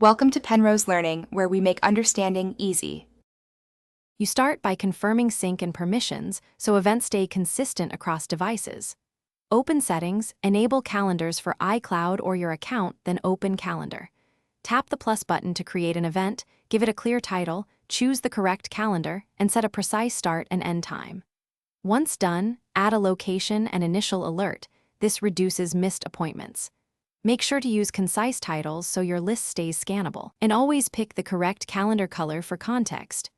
Welcome to Penrose Learning, where we make understanding easy. You start by confirming sync and permissions so events stay consistent across devices. Open Settings, enable calendars for iCloud or your account, then open Calendar. Tap the plus button to create an event, give it a clear title, choose the correct calendar, and set a precise start and end time. Once done, add a location and initial alert. This reduces missed appointments. Make sure to use concise titles so your list stays scannable, and always pick the correct calendar color for context.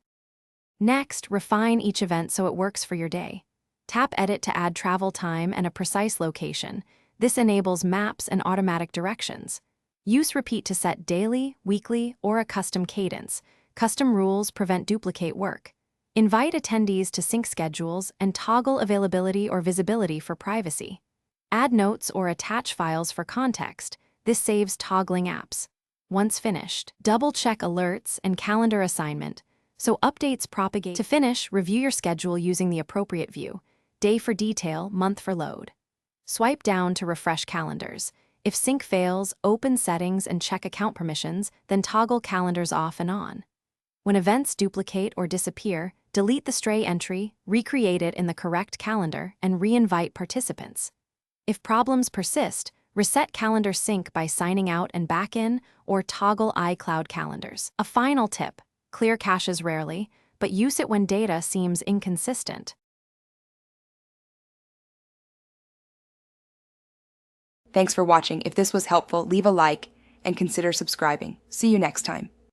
Next, refine each event so it works for your day. Tap Edit to add travel time and a precise location. This enables maps and automatic directions. Use Repeat to set daily, weekly, or a custom cadence. Custom rules prevent duplicate work. Invite attendees to sync schedules and toggle availability or visibility for privacy. Add notes or attach files for context. This saves toggling apps. Once finished, double-check alerts and calendar assignment so updates propagate. To finish, review your schedule using the appropriate view. Day for detail, month for load. Swipe down to refresh calendars. If sync fails, open Settings and check account permissions, then toggle calendars off and on. When events duplicate or disappear, delete the stray entry, recreate it in the correct calendar, and re-invite participants. If problems persist, reset calendar sync by signing out and back in, or toggle iCloud calendars. A final tip: clear caches rarely, but use it when data seems inconsistent. Thanks for watching. If this was helpful, leave a like and consider subscribing. See you next time.